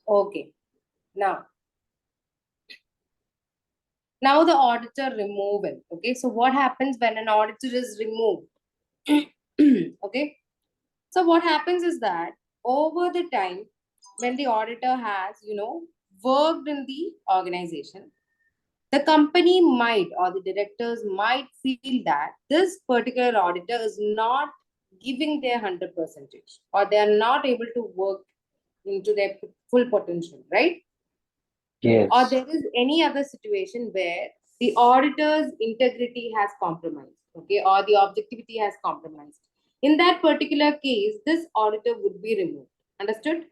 Okay. Now the auditor removal. Okay. So what happens when an auditor is removed? Okay. So what happens is that over the time, when the auditor has, worked in the organization, the company might or the directors might feel that this particular auditor is not giving their 100% or they are not able to work into their full potential, right? Or Yes. there is any other situation where the auditor's integrity has compromised, okay, or the objectivity has compromised. In that particular case, this auditor would be removed. Understood?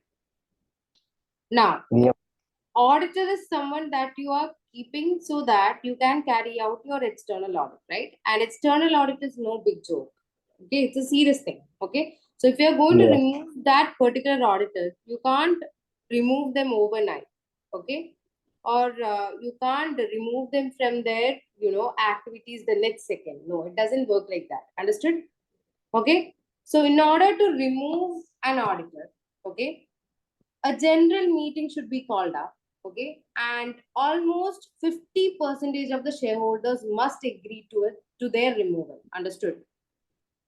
Now, Yep. auditor is someone that you are keeping so that you can carry out your external audit, right? And external audit is no big joke. Okay, it's a serious thing. Okay, so if you're going to Yes. remove that particular auditor, you can't remove them overnight. Okay, or you can't remove them from their activities the next second. No, it doesn't work like that. Understood? Okay, so in order to remove an auditor, okay, a general meeting should be called up, okay, and almost 50 percentage of the shareholders must agree to it, to their removal. Understood?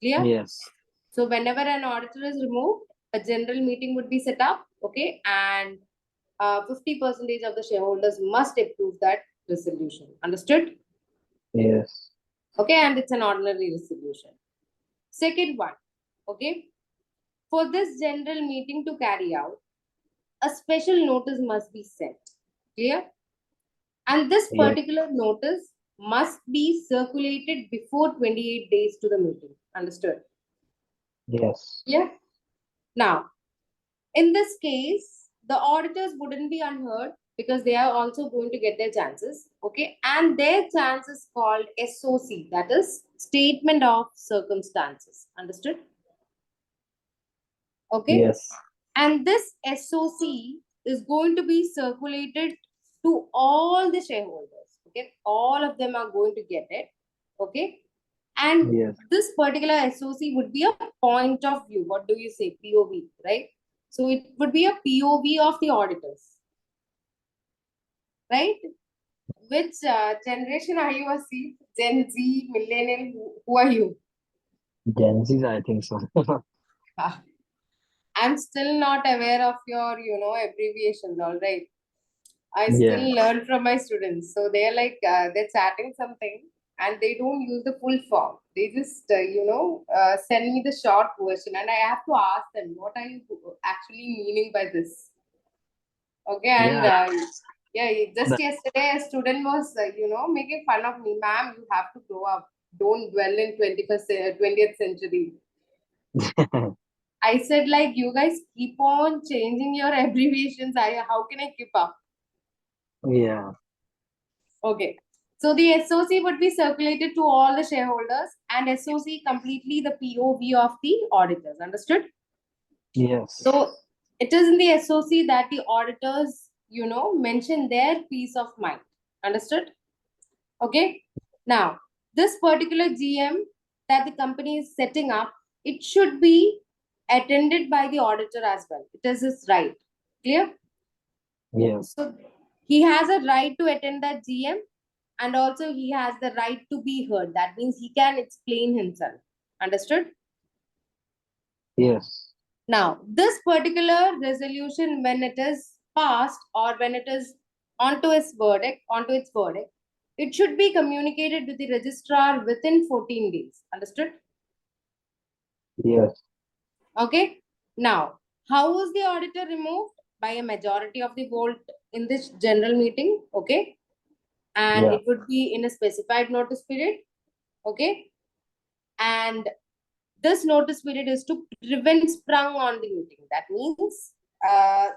Clear? Yes. So whenever an auditor is removed, a general meeting would be set up, okay, and 50 percentage of the shareholders must approve that resolution. Understood? Yes. Okay, and it's an ordinary resolution. Second one, okay, for this general meeting to carry out, a special notice must be sent. Clear? And this Yes. particular notice must be circulated before 28 days to the meeting. Understood? Yes. Yeah. Now, in this case, the auditors wouldn't be unheard because they are also going to get their chances. Okay. And their chance is called SOC, that is Statement of Circumstances. Understood? Okay. Yes. And this SOC is going to be circulated to all the shareholders. Okay. All of them are going to get it. Okay. And Yes. this particular SOC would be a point of view. What do you say? POV, right? So it would be a POV of the auditors, right? Which generation are you, Asif? Gen Z, millennial? Who are you? Gen Z's, I think so. Ah, I'm still not aware of your, abbreviations, all right? I Yeah. still learn from my students. So they're like, they're chatting something and they don't use the full form. They just, send me the short version and I have to ask them, what are you actually meaning by this? Okay. And Yeah. yeah, just That, yesterday, a student was, making fun of me. Ma'am, you have to grow up. Don't dwell in 20th century. I said, like, you guys keep on changing your abbreviations. How can I keep up? yeah. Okay. So the SOC would be circulated to all the shareholders and SOC completely the POV of the auditors. Understood? Yes. So it is in the SOC that the auditors, mention their peace of mind. Understood? Okay. Now, this particular GM that the company is setting up, it should be attended by the auditor as well. It is his right. Clear? Yes. So he has a right to attend that GM and also he has the right to be heard. That means he can explain himself. Understood? Yes. Now, this particular resolution, when it is passed or when it is onto its verdict, it should be communicated to the registrar within 14 days. Understood? Yes. Okay. Now, how was the auditor removed? By a majority of the vote in this general meeting. Okay. And Yeah. it would be in a specified notice period. Okay. And this notice period is to prevent sprung on the meeting. That means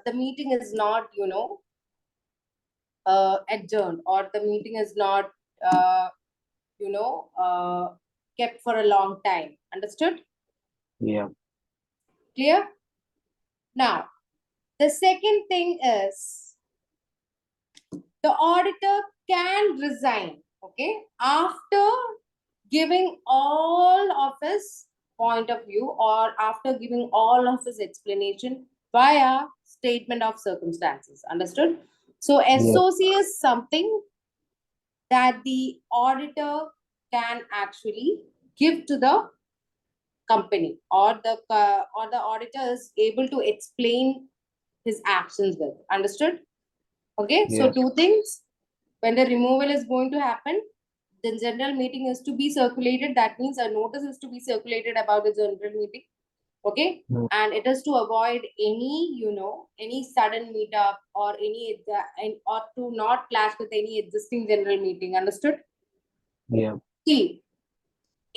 the meeting is not, adjourned or the meeting is not, you know, uh, kept for a long time. Understood? Yeah. Clear? Now, the second thing is the auditor can resign, okay, after giving all of his point of view or after giving all of his explanation via statement of circumstances. Understood? So Yep. SOC is something that the auditor can actually give to the company, or the auditor is able to explain his actions with. Understood? Okay, so Yes. two things. When the removal is going to happen, the general meeting is to be circulated. That means a notice is to be circulated about the general meeting. Okay, Mm, and it is to avoid any, any sudden meetup, or or to not clash with any existing general meeting. Understood? Yep. See,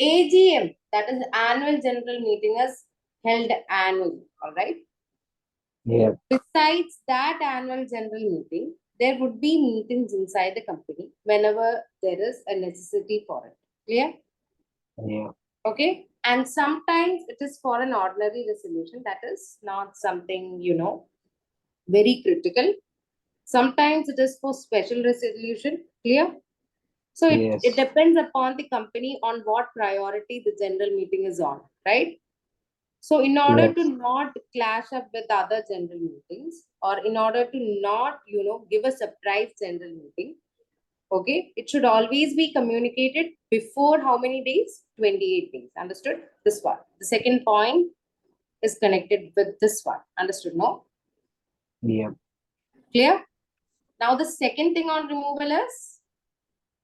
AGM, that is annual general meeting, is held annually. All right. Yep. Besides that annual general meeting, there would be meetings inside the company whenever there is a necessity for it. Clear? Yep. Okay. And sometimes it is for an ordinary resolution, that is not something, very critical. Sometimes it is for special resolution. Clear? So it Yes. depends upon the company on what priority the general meeting is on, right? So, in order to Yes. not clash up with other general meetings, or in order to not, give a surprise general meeting, okay, it should always be communicated before how many days? 28 days. Understood? This one. The second point is connected with this one. Understood? No? Yep. Clear? Now, the second thing on removal is,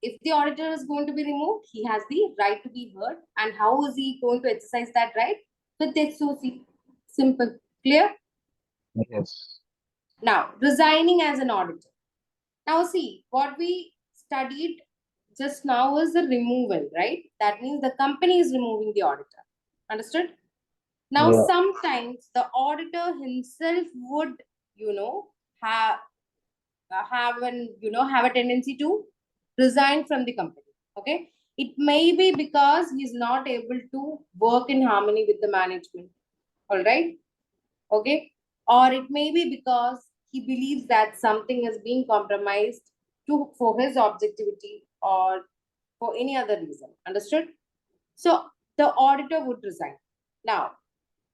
if the auditor is going to be removed, he has the right to be heard. And how is he going to exercise that right? With SOC. Simple. Clear? Yes. Now, resigning as an auditor. Now, see, what we studied just now is the removal, right? That means the company is removing the auditor. Understood? Now, Yep. sometimes the auditor himself would, you know, have have a tendency to resign from the company. Okay, it may be because he's not able to work in harmony with the management. All right. Okay, or it may be because he believes that something is being compromised to for his objectivity, or for any other reason. Understood? So the auditor would resign. Now,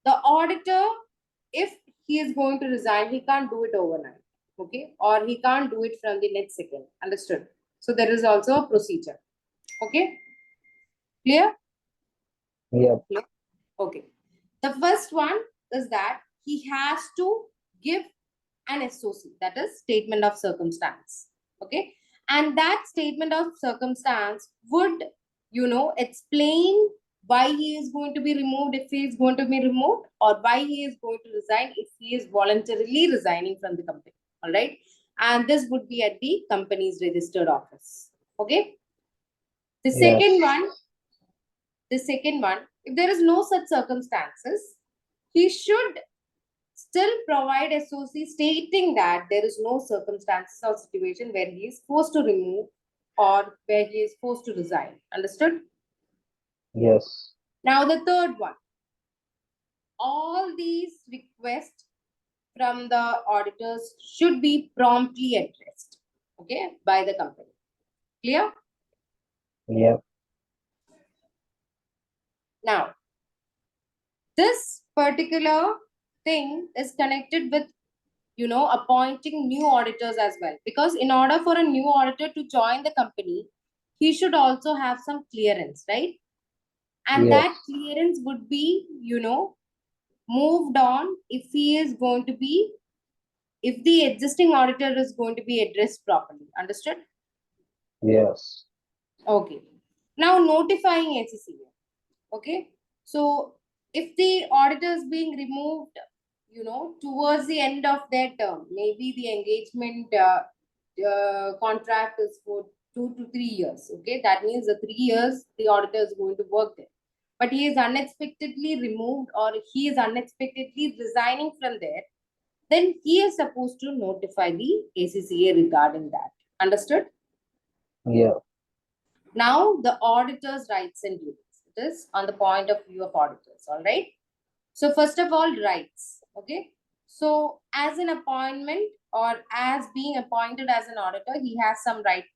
the auditor, if he is going to resign, he can't do it overnight. Okay, or he can't do it from the next second. Understood? So there is also a procedure. Okay, clear? Yep. Okay, the first one is that he has to give an SOC, that is statement of circumstance. Okay, and that statement of circumstance would, explain why he is going to be removed if he is going to be removed, or why he is going to resign if he is voluntarily resigning from the company. All right, and this would be at the company's registered office. Okay, the second Yes. one, if there is no such circumstances, he should still provide SOC stating that there is no circumstances or situation where he is forced to remove, or where he is forced to resign. Understood? Yes. Now, the third one, all these requests from the auditors should be promptly addressed, okay, by the company. Clear? Yep. Now, this particular thing is connected with, appointing new auditors as well, because in order for a new auditor to join the company, he should also have some clearance, right? And that Yes. clearance would be, moved on if he is going to be, if the existing auditor is going to be addressed properly. Understood? Yes. Okay, now notifying ACCA. Okay, so if the auditor is being removed, towards the end of their term, maybe the engagement contract is for 2 to 3 years. Okay, that means the 3 years the auditor is going to work there, but he is unexpectedly removed, or he is unexpectedly resigning from there, then he is supposed to notify the ACCA regarding that. Understood? Yep. Now, the auditor's rights and duties. It is on the point of view of auditors. All right. So, first of all, rights. Okay. So, as an appointment, or as being appointed as an auditor, he has some rights,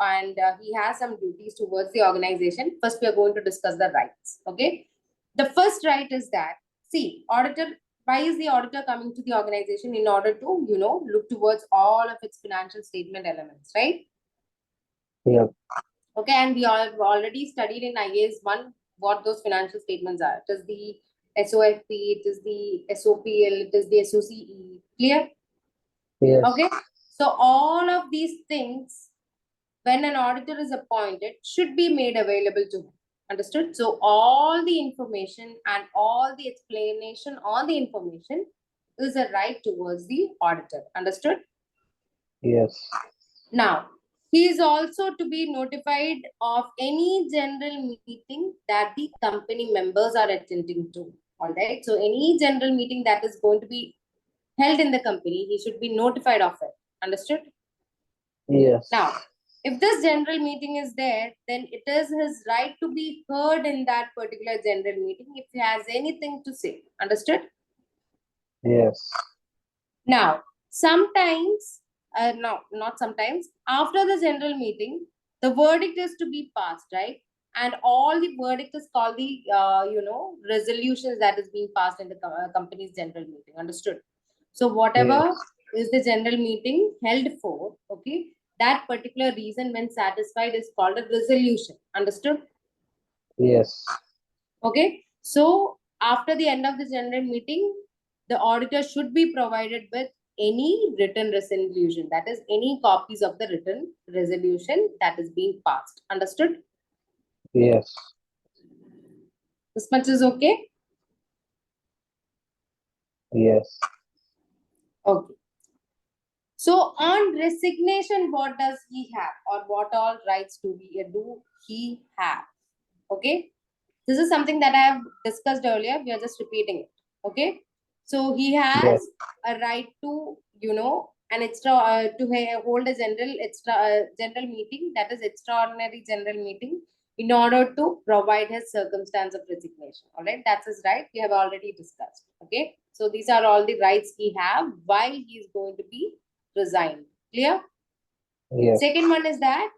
and he has some duties towards the organization. First, we are going to discuss the rights. Okay. The first right is that, see, auditor, Why is the auditor coming to the organization? In order to, look towards all of its financial statement elements, right? Yep. Okay, and we have already studied in IAS 1 what those financial statements are. It is the SOFP, it is the SOPL, it is the SOCE. Clear? Yes. Okay, so all of these things, when an auditor is appointed, should be made available to him. Understood? So all the information and all the explanation on the information is a right towards the auditor. Understood? Yes. Now, he is also to be notified of any general meeting that the company members are attending to. All right. So any general meeting that is going to be held in the company, he should be notified of it. Understood? Yes. Now, if this general meeting is there, then it is his right to be heard in that particular general meeting if he has anything to say. Understood? Yes. Now, sometimes, no, not sometimes, after the general meeting, the verdict is to be passed, right? And all the verdict is called the, resolutions that is being passed in the company's general meeting. Understood? So, whatever is the general meeting held for, okay, that particular reason, when satisfied, is called a resolution. Understood? Yes. Okay. So, after the end of the general meeting, the auditor should be provided with any written resolution, that is, any copies of the written resolution that is being passed. Understood? Yes. This much is okay? Yes. Okay. So, on resignation, what does he have, or what all rights do he have? Okay. This is something that I have discussed earlier. We are just repeating it. Okay. So he has Yes. a right to, an extra hold a general meeting, that is extraordinary general meeting, in order to provide his circumstance of resignation. All right, that's his right. We have already discussed. Okay. So these are all the rights he have while he is going to be resigned. Clear? Yes. Second one is that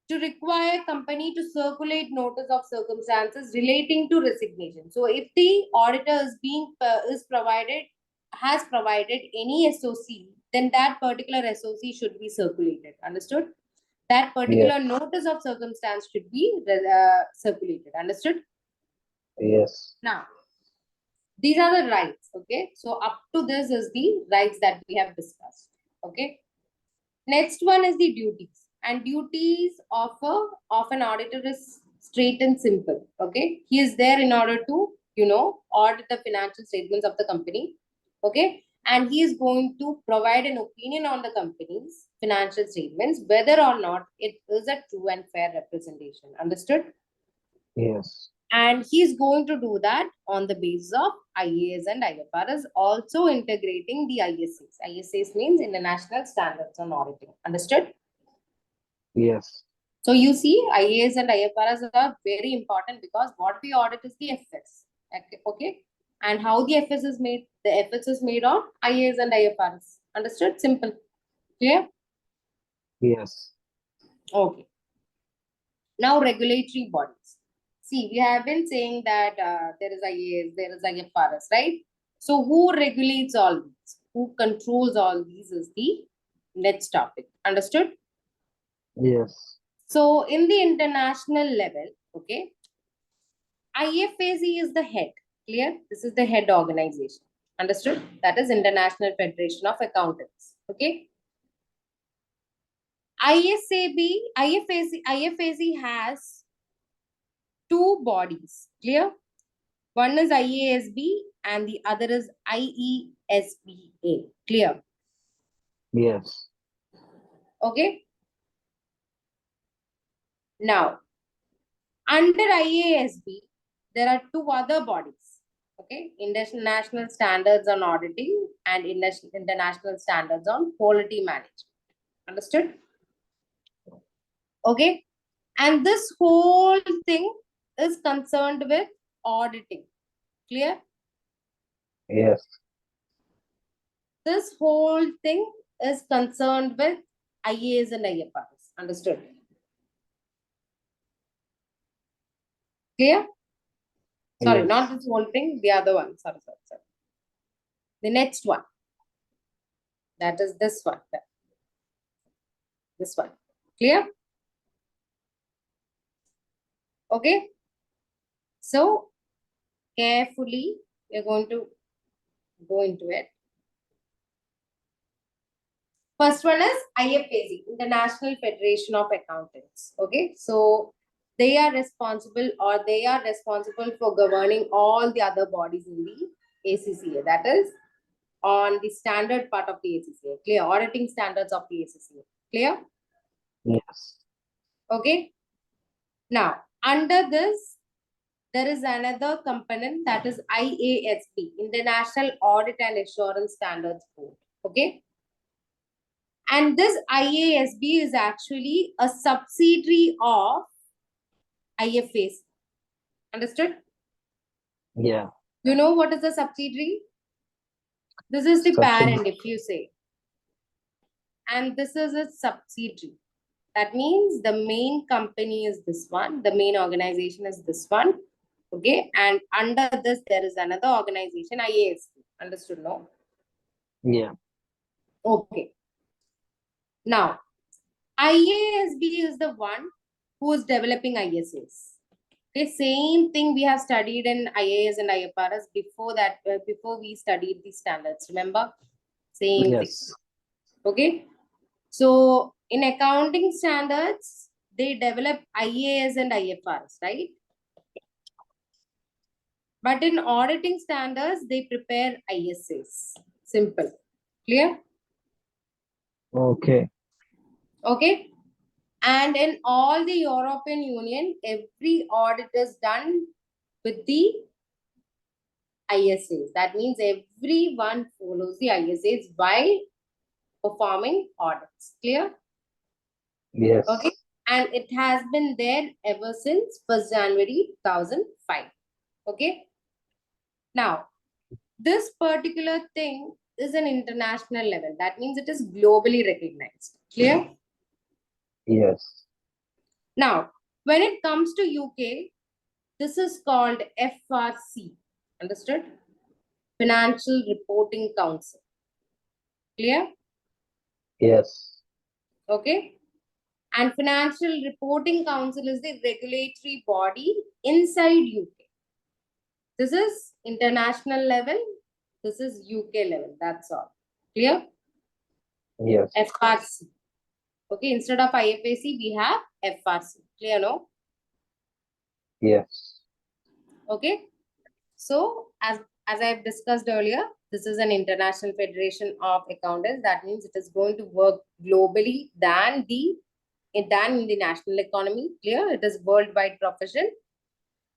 to require company to circulate notice of circumstances relating to resignation. So if the auditor is provided has provided any SOC, then that particular SOC should be circulated. Understood? That particular Yes. notice of circumstance should be circulated. Understood? Yes. Now, these are the rights. Okay, so up to this is the rights that we have discussed. Okay. Next one is the duties. And duties of an auditor is straight and simple. Okay. He is there in order to, audit the financial statements of the company. Okay. And he is going to provide an opinion on the company's financial statements, whether or not it is a true and fair representation. Understood? Yes. And he's going to do that on the basis of IAS and IFRS, also integrating the ISAs. ISAs means International Standards on Auditing. Understood? Yes. So you see, IAS and IFRS are very important because what we audit is the FS. Okay? And how the FS is made? The FS is made on IAS and IFRS. Understood? Simple. Clear? Yes. Okay. Now, regulatory bodies. See, we have been saying that there is IAS, there is IFRS, right? So, who regulates all these? Who controls all these is the next topic. Understood? Yes. So, in the international level, okay, IFAC is the head. Clear? This is the head organization. Understood? That is International Federation of Accountants. Okay. IFAC has two bodies. Clear? One is IASB and the other is IESBA. Clear? Yes. Okay. Now, under IASB, there are two other bodies. Okay. International Standards on Auditing and International Standards on Quality Management. Understood? Okay. And this whole thing is concerned with auditing. Clear? Yes. This whole thing is concerned with IAS and IFRS. Understood? Clear? Sorry, Yes. not this whole thing, the other one. Sorry. The next one. That is this one. This one. Clear? Okay. So carefully, we're going to go into it. First one is IFAC, International Federation of Accountants. Okay. So they are responsible for governing all the other bodies in the ACCA. That is on the standard part of the ACCA. Clear? Auditing standards of the ACCA. Clear? Yes. Okay. Now, under this, there is another component that is IASB, International Audit and Assurance Standards Board. Okay. And this IASB is actually a subsidiary of IFAC. Understood? Yeah. You know what is the subsidiary? This is the Subsidiary. parent, if you say. And this is a subsidiary. That means the main company is this one. The main organization is this one. Okay. And under this, there is another organization, IASB. Understood? No? Yeah. Okay. Now, IASB is the one who is developing ISAs. Okay, same thing we have studied in IAS and IFRS before that, before we studied the standards. Remember? Same thing. Yes. Okay. So in accounting standards, they develop IAS and IFRS, right? But in auditing standards, they prepare ISAs. Simple. Clear? Okay. Okay. And in all the European Union, every audit is done with the ISAs. That means everyone follows the ISAs while performing audits. Clear? Yes. Okay. And it has been there ever since 1st January 2005. Okay. Now, this particular thing is an international level. That means it is globally recognized. Clear? Yes. Now, when it comes to UK, this is called FRC. Understood? Financial Reporting Council. Clear? Yes. Okay. And Financial Reporting Council is the regulatory body inside UK. This is international level. This is UK level. That's all. Clear? Yes. FRC. Okay. Instead of IFAC, we have FRC. Clear, no? Yes. Okay. So, as I've discussed earlier, this is an international federation of accountants. That means it is going to work globally than in the national economy. Clear? It is worldwide profession.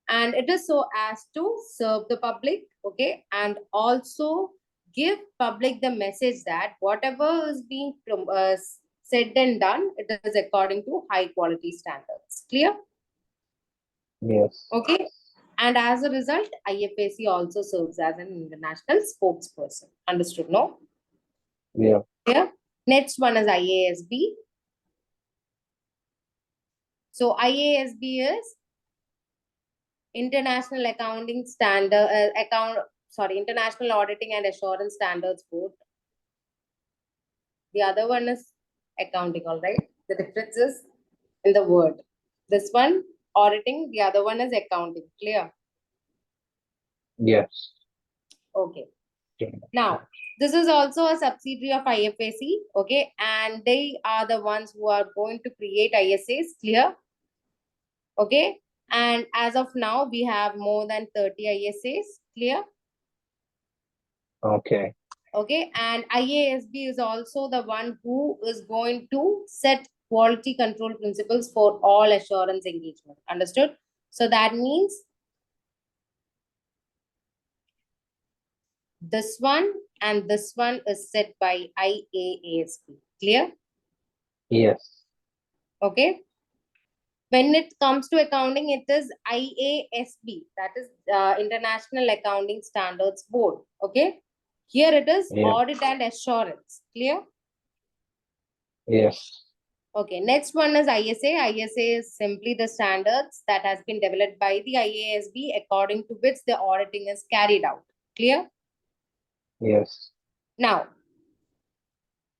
And it is so as to serve the public, okay, and also give public the message that whatever is being said and done, it is according to high quality standards. Clear? Yes. Okay. And as a result, IFAC also serves as an international spokesperson. Understood? No? Yeah. Yeah. Next one is IASB. So IASB is International Accounting Standard International Auditing and Assurance Standards Board. The other one is accounting, all right? The difference is in the word. This one auditing, the other one is accounting. Clear? Yes. Okay. Now, this is also a subsidiary of IFAC, okay? And they are the ones who are going to create ISAs, clear? Okay? And as of now, we have more than 30 ISAs, clear? Okay. Okay, and IASB is also the one who is going to set quality control principles for all assurance engagement. Understood? So that means this one and this one is set by IASB. Clear? Yes. Okay. When it comes to accounting, it is IASB, that is International Accounting Standards Board. Okay. Here it is Yeah. audit and assurance. Clear? Yes. Okay, next one is ISA. ISA is simply the standards that has been developed by the IASB according to which the auditing is carried out. Clear? Yes. Now,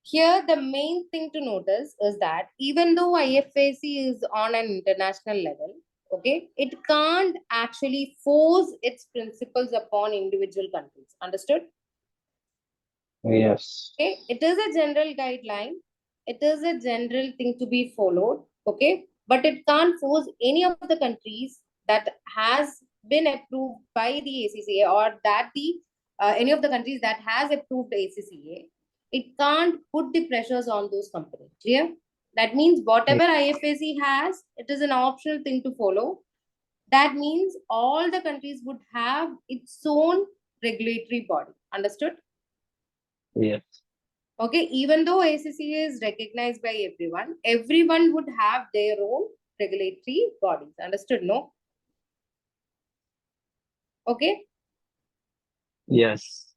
here the main thing to notice is that even though IFAC is on an international level, okay, it can't actually force its principles upon individual countries. Understood? Yes. Okay, it is a general guideline. It is a general thing to be followed. Okay, but it can't force any of the countries that has been approved by the ACCA, or that the any of the countries that has approved ACCA. It can't put the pressures on those companies. Clear? That means Ye- whatever IFAC has, it is an optional thing to follow. That means all the countries would have its own regulatory body. Understood? Yes. Okay, even though ACCA is recognized by everyone, everyone would have their own regulatory bodies. Understood? No? Okay. Yes.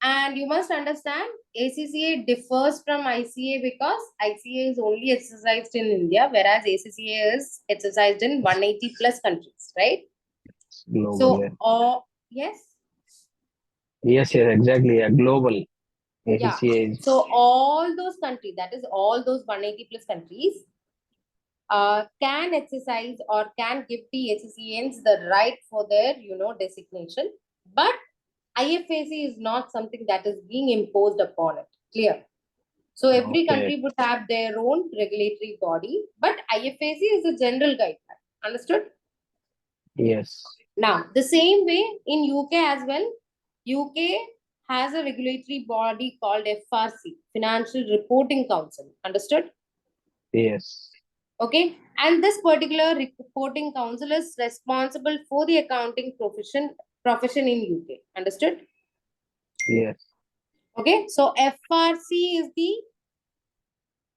And you must understand ACCA differs from ICA because ICA is only exercised in India, whereas ACCA is exercised in 180 plus countries, right? Global. So, Yeah. yes, Yes. Yes. Exactly. Yeah. Global. yeah. ACCA is. So, all those countries, that is all those 180 plus countries, can exercise or can give the HCNs the right for their, designation. But IFAC is not something that is being imposed upon it. Clear? So every Okay. country would have their own regulatory body, but IFAC is a general guideline. Understood? Yes. Now, the same way in UK as well, UK has a regulatory body called FRC, Financial Reporting Council. Understood? Yes. Okay, and this particular reporting council is responsible for the accounting profession in UK. Understood? Yes. Okay, so FRC is the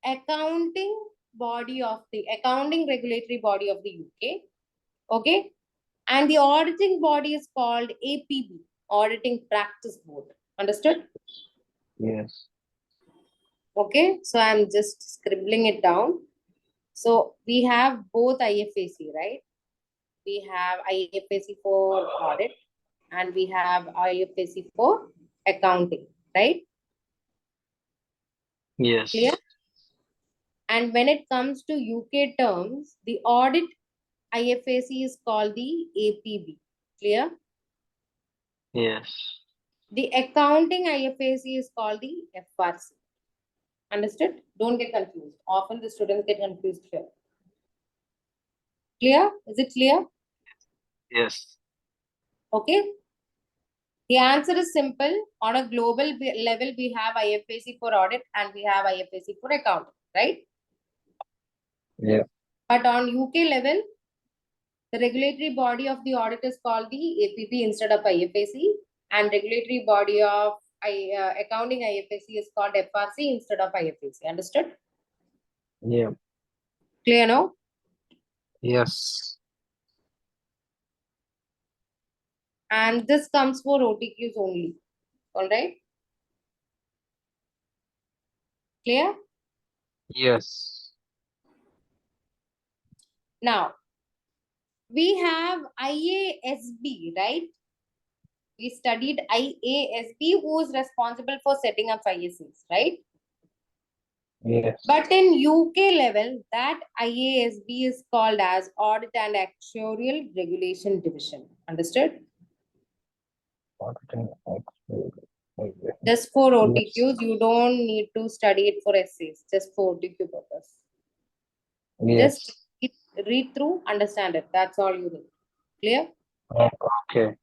accounting accounting regulatory body of the UK. Okay, and the auditing body is called APB, Auditing Practice Board. Understood? Yes. Okay, so I'm just scribbling it down. So we have both IFAC, right? We have IFAC for audit and we have IFAC for accounting, right? Clear? Yes. And when it comes to UK terms, the audit IFAC is called the APB. Clear? Yes. The accounting IFAC is called the FRC. Understood? Don't get confused. Often the students get confused here. Clear? Is it clear? Yes. Okay. The answer is simple. On a global level, we have IFAC for audit and we have IFAC for accounting, right? Yeah. But on UK level, the regulatory body of the audit is called the APP instead of IFAC, and regulatory body of accounting IFAC is called FRC instead of IFAC. Understood? Yeah. Clear now? Yes. And this comes for OTQs only. All right? Clear? Yes. Now, we have IASB, right? We studied IASB, who is responsible for setting up ISAs, right? Yes. But in UK level, that IASB is called as Audit and Actuarial Regulation Division. Understood? Auditing. Just for Yes. OTQs, you don't need to study it for essays, just for OTQ purpose. Just Yes. read through, understand it. That's all you need. Clear? Okay.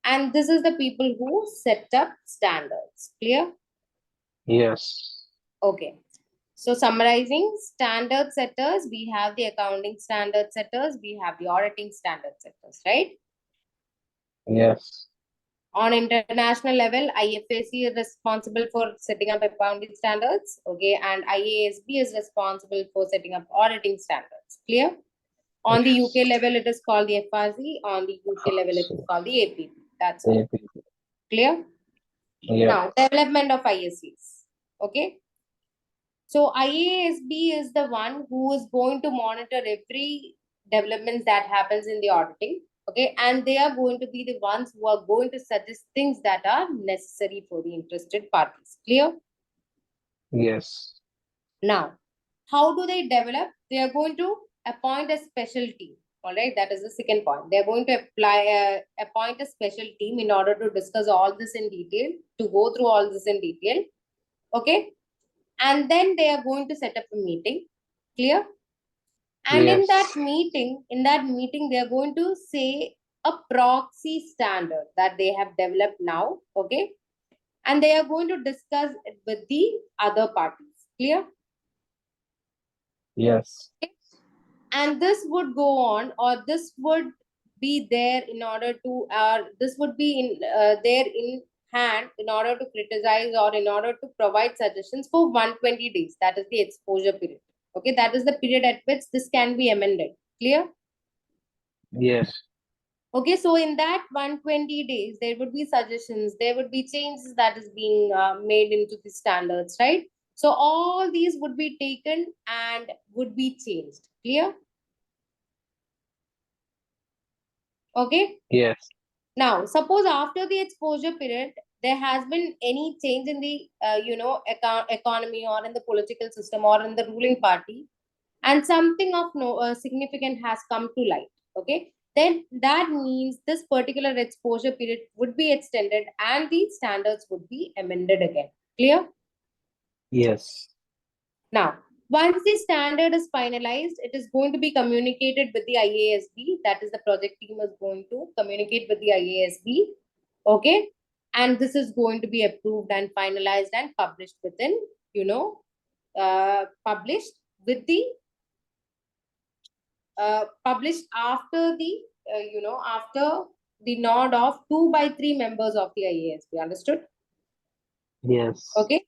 And this is the people who set up standards. Clear? Yes. Okay. So summarizing standard setters, we have the accounting standard setters, we have the auditing standard setters, right? Yes. On international level, IFAC is responsible for setting up accounting standards, okay, and IASB is responsible for setting up auditing standards. Clear? On the Yes. UK level, it is called the FRC. On the UK level, it is called the APP. That's all. APP. Clear? Yeah. Now, development of ISCs. Okay. So IASB is the one who is going to monitor every developments that happens in the auditing. Okay, and they are going to be the ones who are going to suggest things that are necessary for the interested parties. Clear? Yes. Now, how do they develop? They are going to appoint a special team. All right, that is the second point. They are going to appoint a special team in order to discuss all this in detail, to go through all this in detail. Okay, and then they are going to set up a meeting. Clear? And in that Yes. meeting, they are going to say a proxy standard that they have developed now. Okay, and they are going to discuss it with the other parties. Clear? Yes. And this would go on, or this would be there in order to this would be in there in hand in order to criticize or in order to provide suggestions for 120 days. That is the exposure period. Okay, that is the period at which this can be amended. Clear? Yes. Okay, so in that 120 days there would be suggestions, there would be changes that is being made into the standards, right? So all these would be taken and would be changed. Clear? Okay. Yes. Now, suppose after the exposure period, there has been any change in the economy or in the political system or in the ruling party, and something of no significant has come to light. Okay, then that means this particular exposure period would be extended and the standards would be amended again. Clear? Yes. Now, once the standard is finalized, it is going to be communicated with the IASB. That is, the project team is going to communicate with the IASB. Okay. And this is going to be approved and finalized and published within, published with the, published after the, after the nod of 2/3 members of the IASB. Understood? Yes. Okay.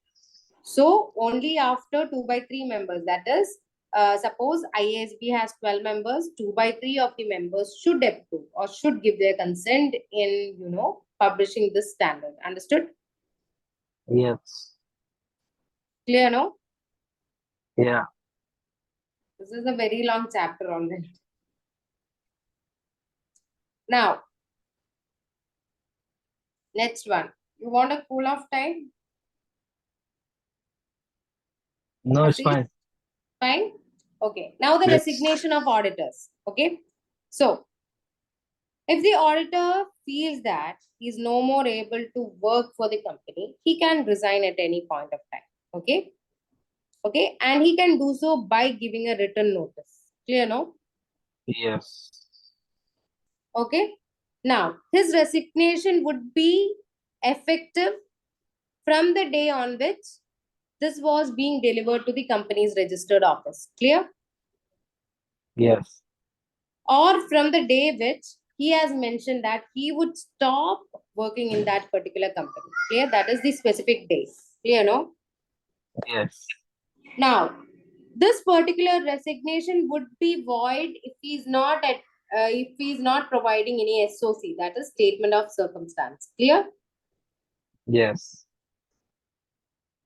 So only after 2/3 members, that is, suppose IASB has 12 members, 2/3 of the members should approve or should give their consent in, publishing this standard. Understood? Yes. Clear, no? Yeah. This is a very long chapter on it. Now, next one. You want a cool off time? No, it's Ashish? fine. Fine? Okay. Now the Yes. resignation of auditors. Okay. So, if the auditor feels that he is no more able to work for the company, he can resign at any point of time. Okay. Okay. And he can do so by giving a written notice. Clear, no? Yes. Okay. Now, his resignation would be effective from the day on which this was being delivered to the company's registered office. Clear? Yes. Or from the day which he has mentioned that he would stop working in that particular company. Clear? That is the specific day. Clear, no? Yes. Now, this particular resignation would be void if he is not at if he is not providing any SOC, that is statement of circumstance. Clear? Yes.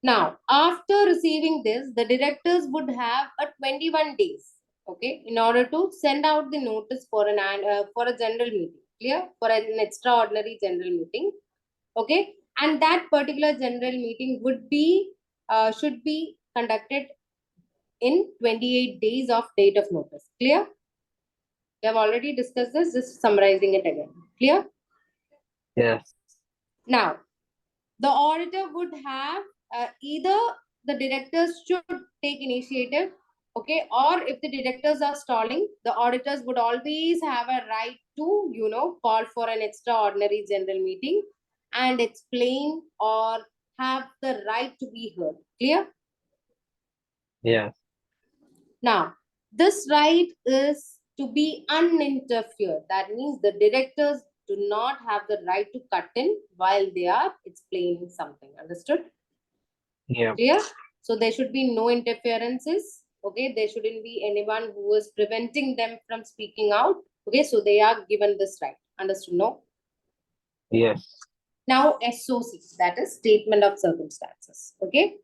Now, after receiving this, the directors would have a 21 days, okay, in order to send out the notice for for a general meeting. Clear? For an extraordinary general meeting, okay, and that particular general meeting would be should be conducted in 28 days of date of notice. Clear? We have already discussed this. Just summarizing it again. Clear? Yes. Now, the auditor would have either the directors should take initiative, okay, or if the directors are stalling, the auditors would always have a right to, call for an extraordinary general meeting and explain or have the right to be heard. Clear? Yes. Now, this right is to be uninterfered. That means the directors do not have the right to cut in while they are explaining something. Understood? Yeah. Clear? So there should be no interferences. Okay, there shouldn't be anyone who is preventing them from speaking out. Okay, so they are given this right. Understood? No? Yes. Now, SOC, that is statement of circumstances. Okay.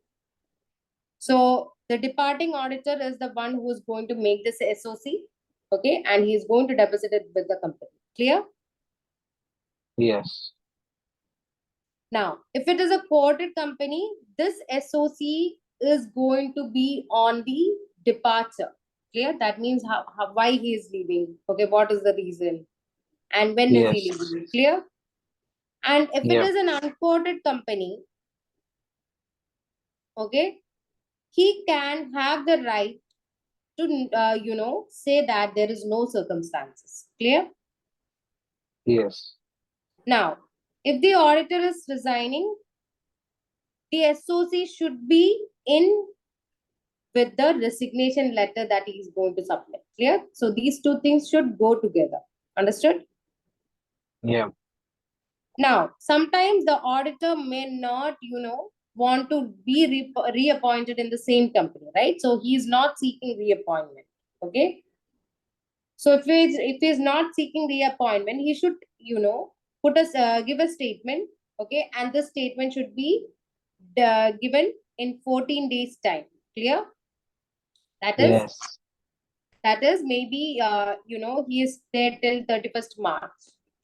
So the departing auditor is the one who is going to make this SOC, okay, and he is going to deposit it with the company. Clear? Yes. Now, if it is a quoted company, this SOC is going to be on the departure. Clear? That means why he is leaving. Okay, what is the reason? And when is he Yes. leaving? Clear? And if it Yep. is an unquoted company, okay, he can have the right to, say that there is no circumstances. Clear? Yes. Now, if the auditor is resigning, the SOC should be in with the resignation letter that he is going to submit. Clear? So these two things should go together. Understood? Yep. Now, sometimes the auditor may not, want to be reappointed in the same company, right? So he is not seeking reappointment. Okay. So if he is not seeking reappointment, he should, give a statement. Okay, and the statement should be given in 14 days time. Clear? That is Yes. maybe he is there till 31st March.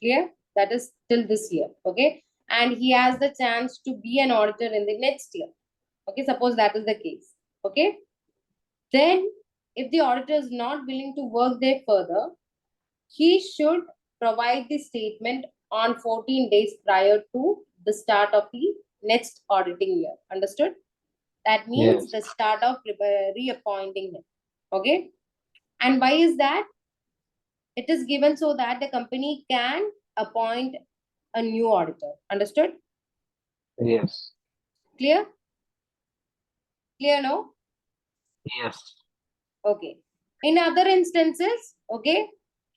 Clear? That is till this year. Okay, and he has the chance to be an auditor in the next year. Okay, suppose that is the case. Okay, then if the auditor is not willing to work there further, he should provide the statement on 14 days prior to the start of the next auditing year. Understood? That means Yes. the start of reappointing him. Okay, and why is that? It is given so that the company can appoint a new auditor. Understood? Yes. Clear? Clear, no? Yes. Okay. In other instances, okay,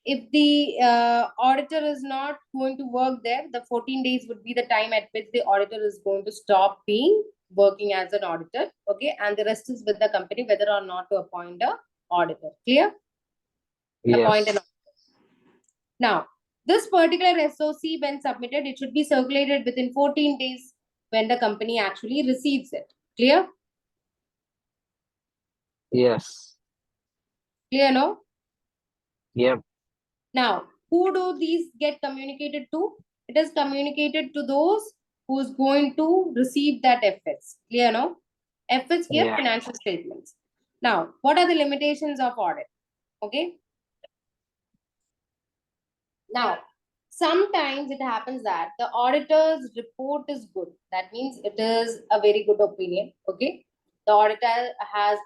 if the auditor is not going to work there, the 14 days would be the time at which the auditor is going to stop being working as an auditor. Okay, and the rest is with the company whether or not to appoint a auditor. Clear? Appoint an Yes. auditor. Now, this particular SOC, when submitted, it should be circulated within 14 days when the company actually receives it. Clear? Yes. Clear, no? Yep. Now, who do these get communicated to? It is communicated to those who's going to receive that FS. Clear, no? FS here, Yeah. financial statements. Now, what are the limitations of audit? Okay. Now, sometimes it happens that the auditor's report is good. That means it is a very good opinion. Okay. The auditor has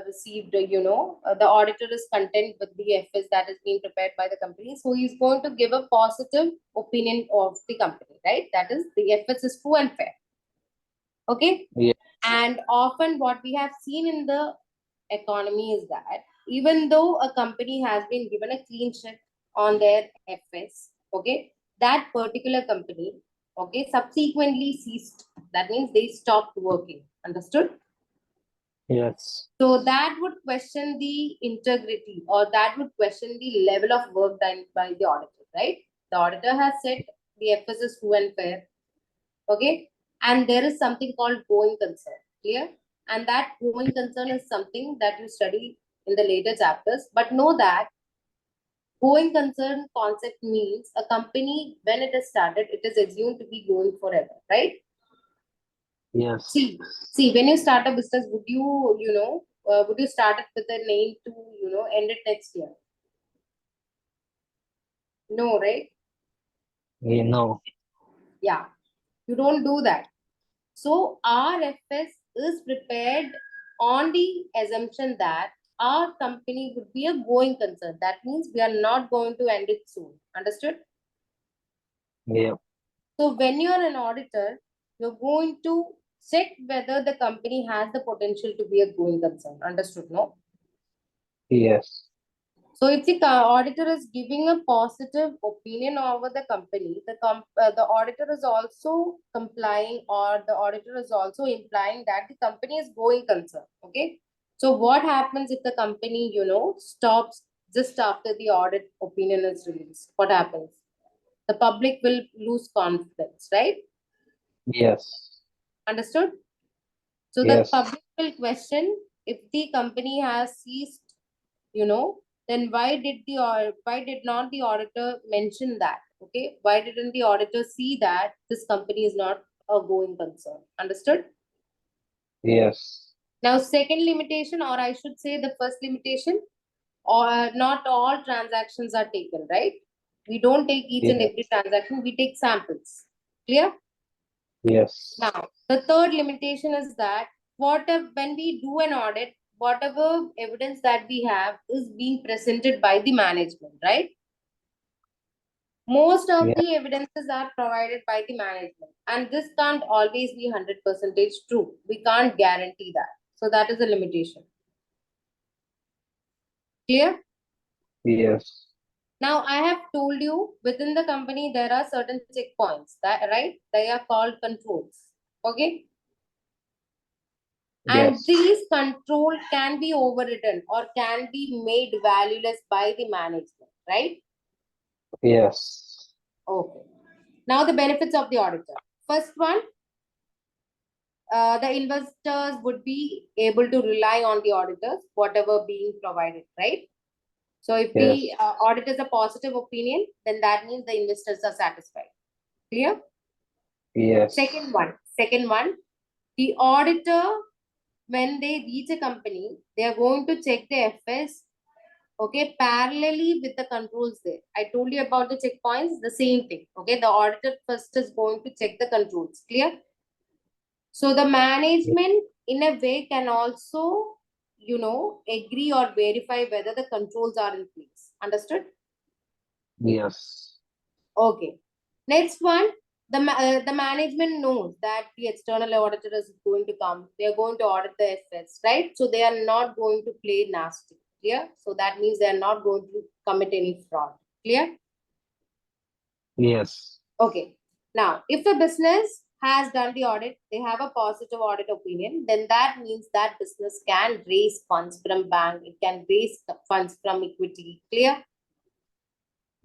received, the auditor is content with the FS that is being prepared by the company. So he's going to give a positive opinion of the company, right? That is, the FS is true and fair. Okay. Yeah. And often what we have seen in the economy is that even though a company has been given a clean sheet on their FS, okay, that particular company, okay, subsequently ceased. That means they stopped working. Understood? Yes. So that would question the integrity, or that would question the level of work done by the auditor, right? The auditor has said the FS is true and fair. Okay, and there is something called going concern. Clear? And that going concern is something that you study in the later chapters, but know that going concern concept means a company, when it is started, it is assumed to be going forever, right? Yes. See, when you start a business, would you, would you start it with a name to, end it next year? No, right? You know. Yeah, you don't do that. So our FS is prepared on the assumption that our company would be a going concern. That means we are not going to end it soon. Understood? Yep. So when you are an auditor, you're going to check whether the company has the potential to be a going concern. Understood? No? Yes. So if the auditor is giving a positive opinion over the company, the auditor is also complying, or the auditor is also implying that the company is going concern. Okay. So what happens if the company, stops just after the audit opinion is released? What happens? The public will lose confidence, right? Yes. Understood? So the Yes. public will question, if the company has ceased, then why did not the auditor mention that? Okay, why didn't the auditor see that this company is not a going concern? Understood? Yes. Now, second limitation, or I should say the first limitation, or not all transactions are taken, right? We don't take each and Yes. every transaction, we take samples. Clear? Yes. Now, the third limitation is that when we do an audit, whatever evidence that we have is being presented by the management, right? Most of Yeah. the evidences are provided by the management, and this can't always be 100% true. We can't guarantee that. So that is a limitation. Clear? Yes. Now, I have told you within the company there are certain checkpoints, that right? They are called controls. Okay? And Yes. these control can be overridden or can be made valueless by the management, right? Yes. Okay. Now the benefits of the auditor. First one, the investors would be able to rely on the auditors, whatever being provided, right? So if the Yes. audit is a positive opinion, then that means the investors are satisfied. Clear? Yes. Second one, the auditor, when they reach a company, they are going to check the FS, okay, parallelly with the controls there. I told you about the checkpoints, the same thing. Okay, the auditor first is going to check the controls. Clear? So the management, in a way, can also, agree or verify whether the controls are in place. Understood? Yes. Okay. Next one, the management knows that the external auditor is going to come. They are going to audit the FS, right? So they are not going to play nasty. Clear? So that means they are not going to commit any fraud. Clear? Yes. Okay. Now, if a business has done the audit, they have a positive audit opinion, then that means that business can raise funds from bank. It can raise funds from equity. Clear?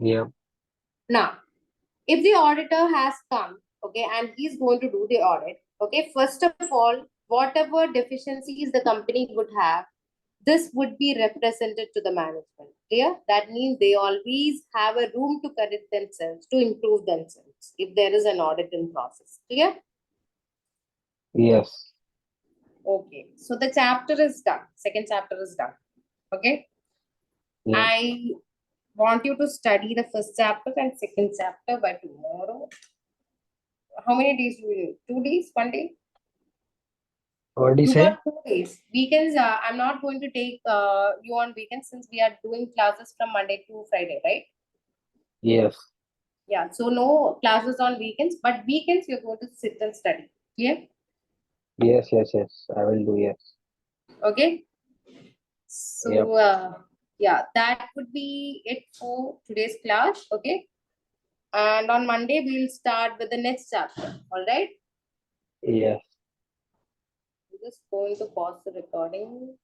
Yeah. Now, if the auditor has come, okay, and he's going to do the audit, okay, first of all, whatever deficiencies the company would have, this would be represented to the management. Clear? That means they always have a room to correct themselves, to improve themselves if there is an audit in process. Clear? Yes. Okay. So the chapter is done. Second chapter is done. Okay. Yeah. I want you to study the first chapter and second chapter by tomorrow. How many days do you need? 2 days? 1 day? What do you You say? got 2 days. Weekends, I'm not going to take you on weekends since we are doing classes from Monday to Friday, right? Yes. Yeah, so no classes on weekends, but weekends you're going to sit and study. Yeah, Yes. Yes. Yes. I will do. Yes. okay. Yep. So, yeah, that would be it for today's class. Okay, and on Monday we'll start with the next chapter. All right. Yes. I'm just going to pause the recording.